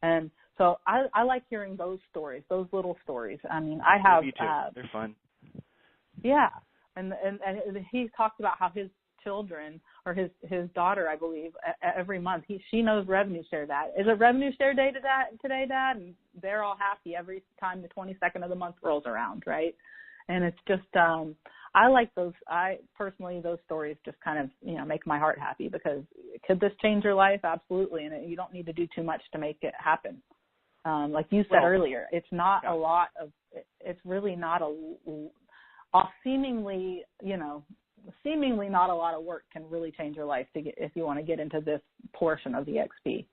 And so I like hearing those stories, those little stories. I mean, I have. Me too. They're fun. Yeah. And he talked about how his children or his daughter, I believe, every month she knows revenue share. That is it revenue share day today, Dad, and they're all happy every time the 22nd of the month rolls around, right? And it's just I like those. Those stories just kind of make my heart happy because could this change your life? Absolutely, and you don't need to do too much to make it happen. Like you said earlier, it's not a lot of. It's really not seemingly not a lot of work can really change your life if you want to get into this portion of the XP.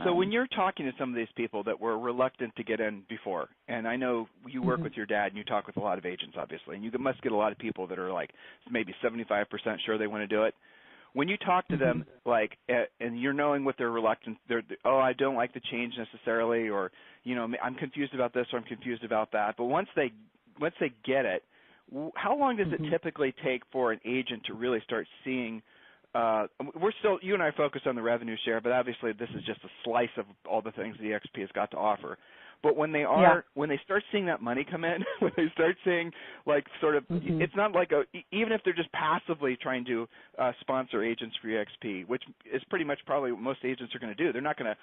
So when you're talking to some of these people that were reluctant to get in before, and I know you work with your dad and you talk with a lot of agents, obviously, and you must get a lot of people that are like maybe 75% sure they want to do it. When you talk to them, and you're knowing what they're reluctant, I don't like the change necessarily, or I'm confused about this or I'm confused about that. But once they get it, how long does it typically take for an agent to really start seeing? You and I focus on the revenue share, but obviously this is just a slice of all the things the EXP has got to offer. But when they start seeing that money come in, when they start seeing it's not like even if they're just passively trying to sponsor agents for EXP, which is pretty much probably what most agents are going to do. They're not going to.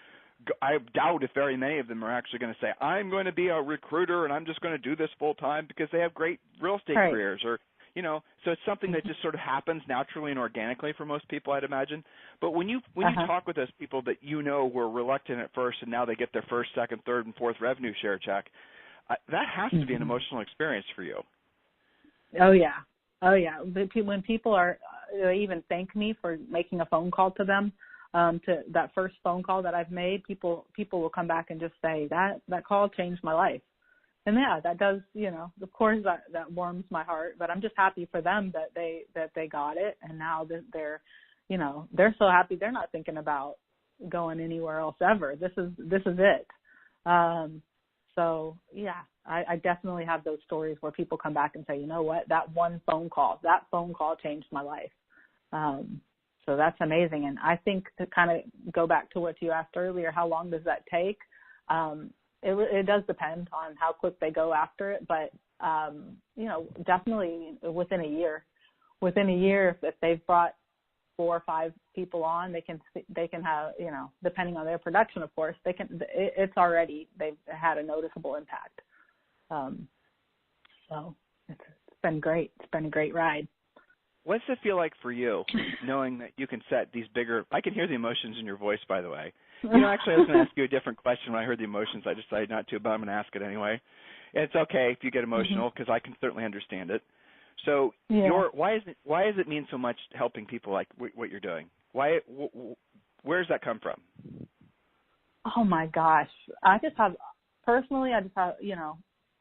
I doubt if very many of them are actually going to say, I'm going to be a recruiter and I'm just going to do this full time because they have great real estate careers or, so it's something that just sort of happens naturally and organically for most people, I'd imagine. But when you talk with those people that were reluctant at first and now they get their first, second, third, and fourth revenue share check, that has to be an emotional experience for you. Oh, yeah. When people they even thank me for making a phone call to them, to that first phone call that I've made, people will come back and just say that call changed my life. And yeah, that does, of course that warms my heart, but I'm just happy for them that they got it. And now that they're so happy. They're not thinking about going anywhere else ever. This is it. So yeah, I definitely have those stories where people come back and say, you know what, that phone call changed my life. So that's amazing. And I think to kind of go back to what you asked earlier, how long does that take? it does depend on how quick they go after it, but definitely within a year. Within a year, if they've brought 4 or 5 people on, they can have, depending on their production, of course, they've had a noticeable impact. So it's been great. It's been a great ride. What's it feel like for you, knowing that you can set these bigger? I can hear the emotions in your voice, by the way. Actually, I was going to ask you a different question when I heard the emotions. I decided not to, but I'm going to ask it anyway. And it's okay if you get emotional, because I can certainly understand it. So, why does it mean so much helping people like what you're doing? Where does that come from? Oh my gosh, I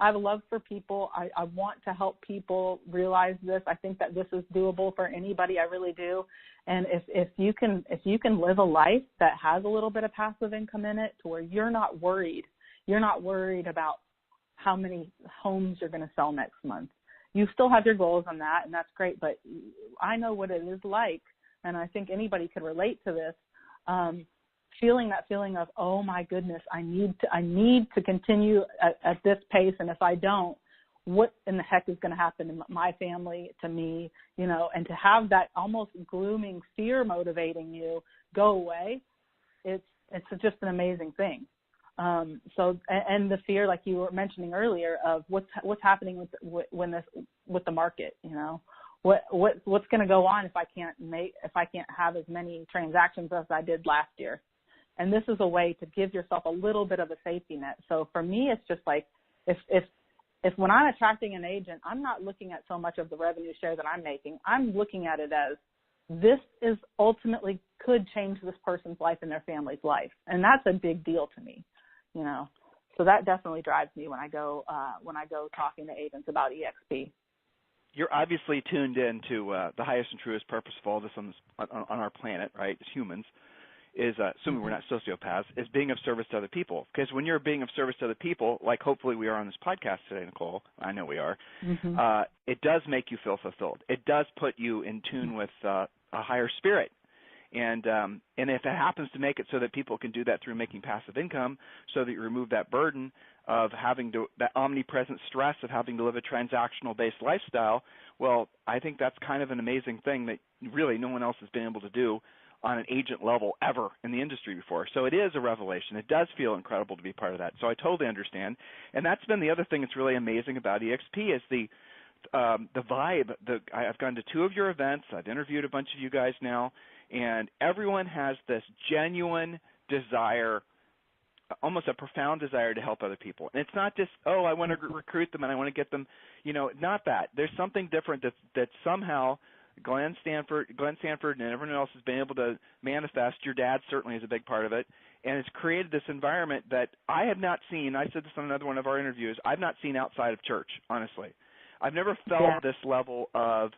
have a love for people. I want to help people realize this. I think that this is doable for anybody. I really do. And if you can live a life that has a little bit of passive income in it, to where you're not worried about how many homes you're going to sell next month. You still have your goals on that, and that's great. But I know what it is like, and I think anybody could relate to this. Feeling that feeling of, oh my goodness, I need to continue at this pace, and if I don't, what in the heck is going to happen to my family, to me, and to have that almost glooming fear motivating you go away, it's just an amazing thing. So, and the fear, like you were mentioning earlier, of what's happening with the market, what's going to go on if I can't have as many transactions as I did last year. And this is a way to give yourself a little bit of a safety net. So for me, it's just like, if when I'm attracting an agent, I'm not looking at so much of the revenue share that I'm making. I'm looking at it as, this is ultimately could change this person's life and their family's life. And that's a big deal to me, So that definitely drives me when I go talking to agents about EXP. You're obviously tuned in to the highest and truest purpose of all this on our planet, right, as humans, is, assuming we're not sociopaths, is being of service to other people. Because when you're being of service to other people, like hopefully we are on this podcast today, Nicole, I know we are, it does make you feel fulfilled. It does put you in tune with a higher spirit. And if it happens to make it so that people can do that through making passive income, so that you remove that burden of that omnipresent stress of having to live a transactional-based lifestyle, well, I think that's kind of an amazing thing that really no one else has been able to do on an agent level ever in the industry before. So it is a revelation. It does feel incredible to be part of that. So I totally understand. And that's been the other thing that's really amazing about EXP is the vibe. I've gone to 2 of your events. I've interviewed a bunch of you guys now, and everyone has this genuine desire, almost a profound desire to help other people. And it's not just, I want to recruit them and I want to get them, not that. There's something different that somehow Glenn Sanford and everyone else has been able to manifest. Your dad certainly is a big part of it, and it's created this environment that I have not seen. I said this on another one of our interviews. I've not seen outside of church, honestly. I've never felt this level of,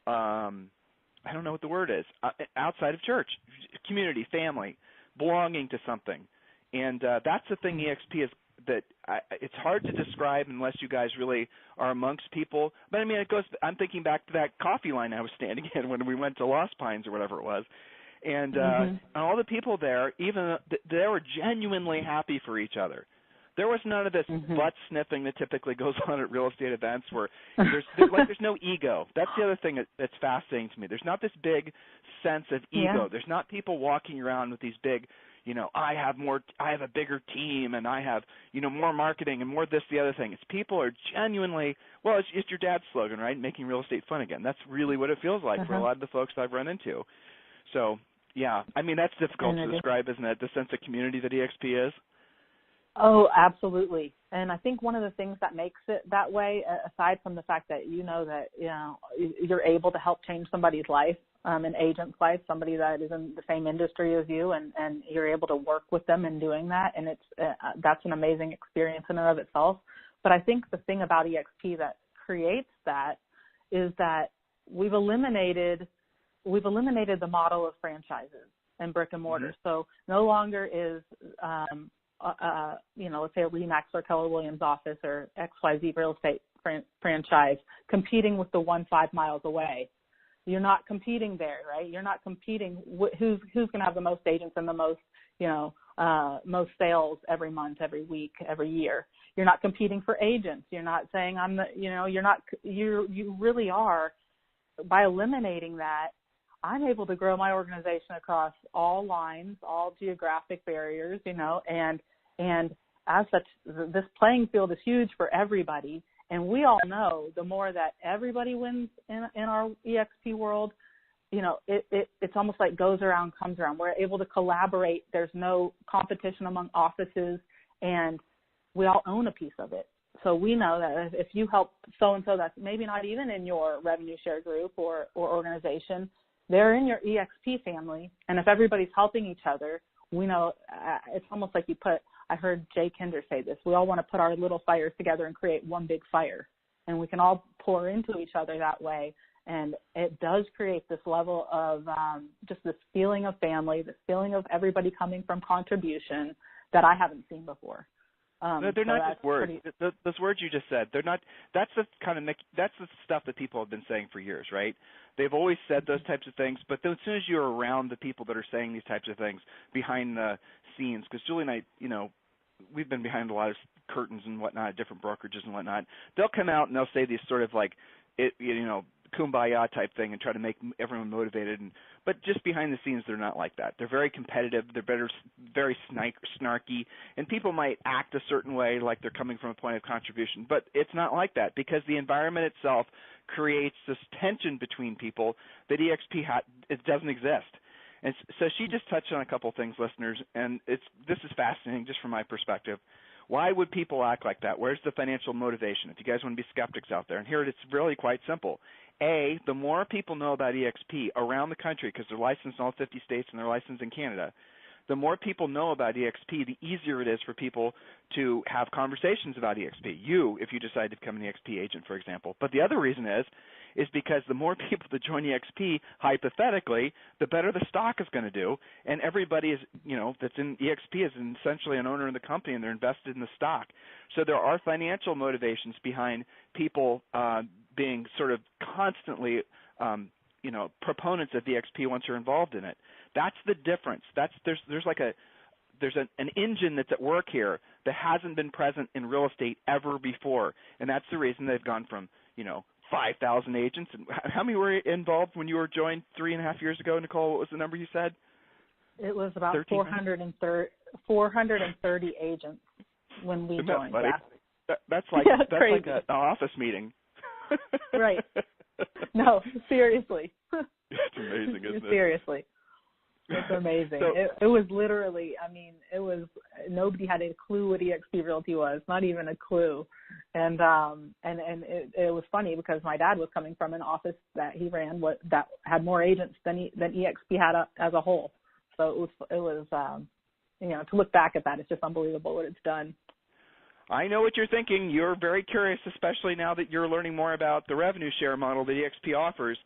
I don't know what the word is, outside of church, community, family, belonging to something. And that's the thing EXP is, that it's hard to describe unless you guys really are amongst people. But I mean, I'm thinking back to that coffee line I was standing in when we went to Lost Pines or whatever it was. And all the people there, even they were genuinely happy for each other. There was none of this butt sniffing that typically goes on at real estate events where there's no ego. That's the other thing that's fascinating to me. There's not this big sense of ego. There's not people walking around with these big, I have a bigger team and I have, more marketing and more this, the other thing. It's people are genuinely, it's your dad's slogan, right? Making real estate fun again. That's really what it feels like for a lot of the folks I've run into. So, yeah, I mean, that's difficult to describe, isn't it? The sense of community that EXP is. Oh, absolutely. And I think one of the things that makes it that way, aside from the fact that you're able to help change somebody's life, an agent's life, somebody that is in the same industry as you, and you're able to work with them in doing that, and that's an amazing experience in and of itself. But I think the thing about EXP that creates that is that we've eliminated the model of franchises and brick and mortar. So no longer is let's say a RE/MAX or Keller Williams office or XYZ real estate franchise competing with the one 5 miles away. you're not competing there, right? You're not competing who's going to have the most agents and the most, most sales every month, every week, every year. You're not competing for agents. You're not saying you really are. By eliminating that, I'm able to grow my organization across all lines, all geographic barriers, and as such, this playing field is huge for everybody. And we all know the more that everybody wins in our EXP world, it's almost like goes around, comes around. We're able to collaborate. There's no competition among offices, and we all own a piece of it. So we know that if you help so-and-so that's maybe not even in your revenue share group or organization, they're in your EXP family. And if everybody's helping each other, we know it's almost like I heard Jay Kinder say this, we all want to put our little fires together and create one big fire. And we can all pour into each other that way. And it does create this level of just this feeling of family, this feeling of everybody coming from contribution that I haven't seen before. No, they're not just words. Those words you just said, they're not. That's the stuff that people have been saying for years, right? They've always said those types of things, but then as soon as you're around the people that are saying these types of things behind the scenes, because Julie and I, we've been behind a lot of curtains and whatnot, different brokerages and whatnot. They'll come out and they'll say these sort of like, kumbaya type thing and try to make everyone motivated. But just behind the scenes, they're not like that. They're very competitive. They're very snarky. And people might act a certain way like they're coming from a point of contribution. But it's not like that because the environment itself creates this tension between people that EXP it doesn't exist. And so she just touched on a couple things, listeners, and this is fascinating just from my perspective. Why would people act like that? Where's the financial motivation? If you guys want to be skeptics out there, and here it's really quite simple. A, the more people know about EXP around the country, because they're licensed in all 50 states and they're licensed in Canada, the more people know about EXP, the easier it is for people to have conversations about EXP. If you decide to become an EXP agent, for example. But the other reason is because the more people that join EXP, hypothetically, the better the stock is going to do. And everybody is, that's in EXP is essentially an owner in the company, and they're invested in the stock. So there are financial motivations behind people being sort of constantly, proponents of EXP once you're involved in it. That's the difference. There's an engine that's at work here that hasn't been present in real estate ever before, and that's the reason they've gone from 5,000 agents. And how many were involved when you were joined 3.5 years ago, Nicole? What was the number you said? It was about 430 agents when we joined. That's like crazy. Like an office meeting. Right. No, seriously. It's amazing, isn't it? Seriously. It's amazing. It was literally, nobody had a clue what EXP Realty was, not even a clue. And it was funny because my dad was coming from an office that he ran that had more agents than EXP had as a whole. So it was to look back at that, it's just unbelievable what it's done. I know what you're thinking. You're very curious, especially now that you're learning more about the revenue share model that EXP offers.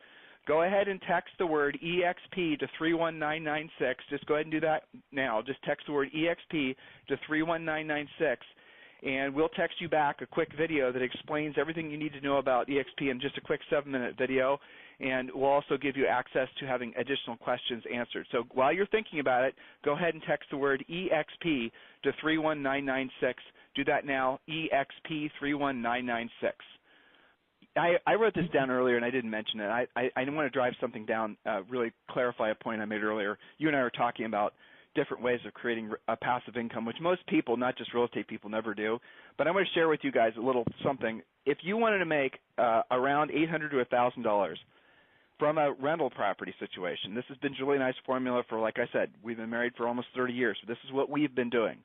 Go ahead and text the word EXP to 31996. Just go ahead and do that now. Just text the word EXP to 31996, and we'll text you back a quick video that explains everything you need to know about EXP in just a quick 7-minute video, and we'll also give you access to having additional questions answered. So while you're thinking about it, go ahead and text the word EXP to 31996. Do that now, EXP 31996. I wrote this down earlier, and I didn't mention it. I want to drive something down, really clarify a point I made earlier. You and I were talking about different ways of creating a passive income, which most people, not just real estate people, never do. But I want to share with you guys a little something. If you wanted to make around $800 to $1,000 from a rental property situation, this has been Julie and I's formula for, like I said, we've been married for almost 30 years. So this is what we've been doing.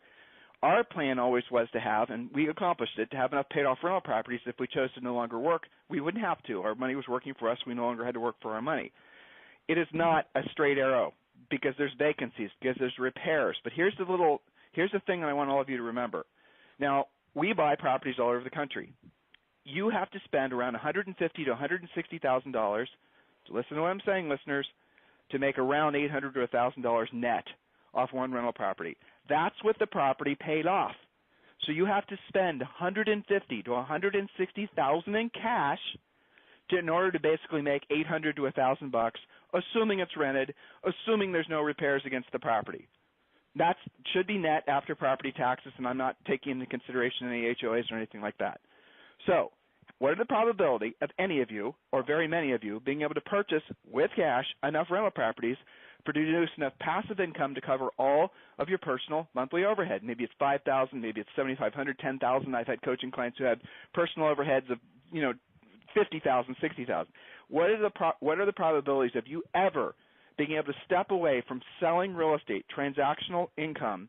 Our plan always was to have, and we accomplished it, to have enough paid-off rental properties. If we chose to no longer work, we wouldn't have to. Our money was working for us. We no longer had to work for our money. It is not a straight arrow because there's vacancies, because there's repairs. But here's the thing that I want all of you to remember. Now, we buy properties all over the country. You have to spend around $150,000 to $160,000, so listen to what I'm saying, listeners, to make around $800 to $1,000 net off one rental property. That's with the property paid off. So you have to spend $150,000 to $160,000 in cash in order to basically make $800 to $1,000, assuming it's rented, assuming there's no repairs against the property. That should be net after property taxes, and I'm not taking into consideration any HOAs or anything like that. So what are the probability of any of you, or very many of you, being able to purchase with cash enough rental properties to produce enough passive income to cover all of your personal monthly overhead? Maybe it's $5,000, maybe it's $7,500, $10,000. I've had coaching clients who had personal overheads of $50,000, $60,000. What are the probabilities of you ever being able to step away from selling real estate, transactional income,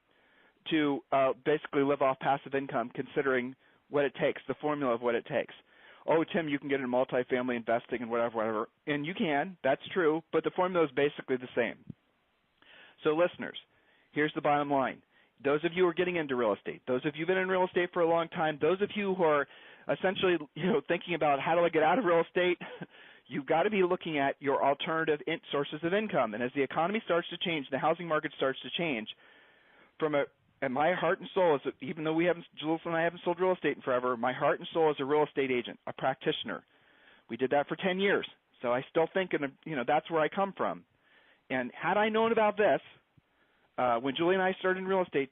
to basically live off passive income, considering what it takes, the formula of what it takes? Oh, Tim, you can get into multifamily investing and whatever. And you can. That's true. But the formula is basically the same. So listeners, here's the bottom line. Those of you who are getting into real estate, those of you who've been in real estate for a long time, those of you who are essentially thinking about how do I get out of real estate, you've got to be looking at your alternative sources of income. And as the economy starts to change, the housing market starts to change, and my heart and soul is, even though Jules and I haven't sold real estate in forever, my heart and soul is a real estate agent, a practitioner. We did that for 10 years. So I still think, that's where I come from. And had I known about this, when Julie and I started in real estate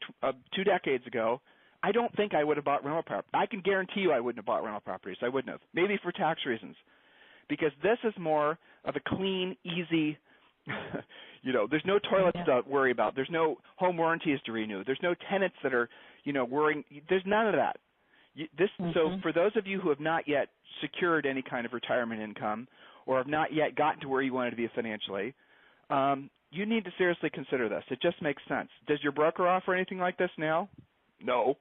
2 decades ago, I don't think I would have bought rental properties. I can guarantee you I wouldn't have bought rental properties. I wouldn't have. Maybe for tax reasons. Because this is more of a clean, easy, there's no toilets to worry about. There's no home warranties to renew. There's no tenants that are, worrying. There's none of that. So for those of you who have not yet secured any kind of retirement income or have not yet gotten to where you wanted to be financially, you need to seriously consider this. It just makes sense. Does your broker offer anything like this now? No.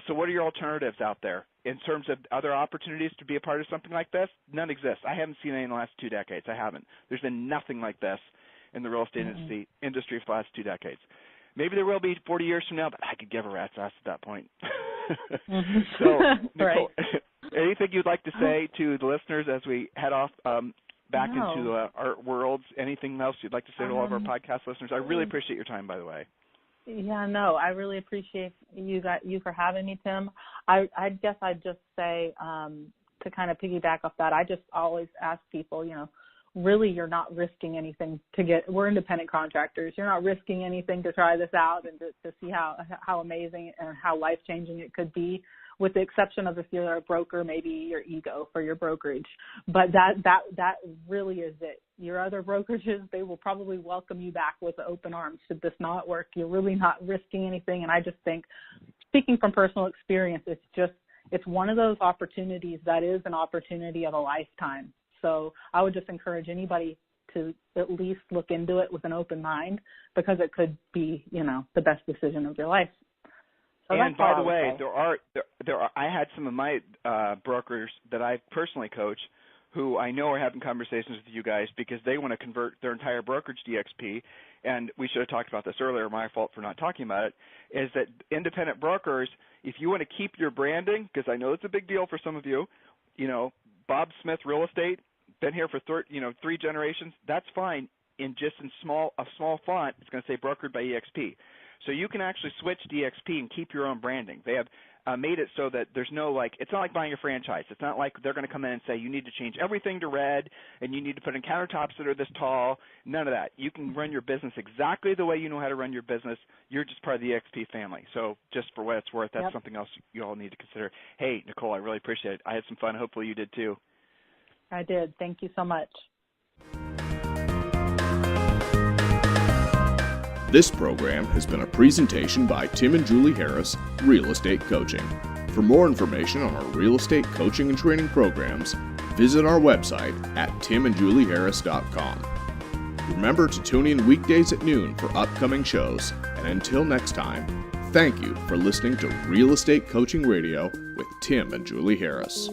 So what are your alternatives out there in terms of other opportunities to be a part of something like this? None exist. I haven't seen any in the last 2 decades. I haven't. There's been nothing like this in the real estate industry for the last 2 decades. Maybe there will be 40 years from now, but I could give a rat's ass at that point. So, Nicole, anything you'd like to say to the listeners as we head off back into our worlds? Anything else you'd like to say to all of our podcast listeners? I really appreciate your time, by the way. Yeah, no, I really appreciate you for having me, Tim. I guess I'd just say to kind of piggyback off that, I just always ask people, really you're not risking anything we're independent contractors. You're not risking anything to try this out and to see how amazing and how life-changing it could be, with the exception of if you're a broker, maybe your ego for your brokerage. But that really is it. Your other brokerages, they will probably welcome you back with open arms should this not work. You're really not risking anything. And I just think, speaking from personal experience, it's one of those opportunities that is an opportunity of a lifetime. So I would just encourage anybody to at least look into it with an open mind, because it could be, the best decision of your life. So and by the way, there are. I had some of my brokers that I personally coach who I know are having conversations with you guys because they want to convert their entire brokerage to EXP. And we should have talked about this earlier. My fault for not talking about it. Is that independent brokers, if you want to keep your branding, because I know it's a big deal for some of you, Bob Smith Real Estate, been here for 3 generations. That's fine. In a small font, it's going to say brokered by EXP. So you can actually switch to EXP and keep your own branding. They have made it so that there's no it's not like buying a franchise. It's not like they're going to come in and say you need to change everything to red and you need to put in countertops that are this tall. None of that. You can run your business exactly the way you know how to run your business. You're just part of the EXP family. So just for what it's worth, that's something else you all need to consider. Hey, Nicole, I really appreciate it. I had some fun. Hopefully you did too. I did. Thank you so much. This program has been a presentation by Tim and Julie Harris, Real Estate Coaching. For more information on our real estate coaching and training programs, visit our website at timandjulieharris.com. Remember to tune in weekdays at noon for upcoming shows, and until next time, thank you for listening to Real Estate Coaching Radio with Tim and Julie Harris.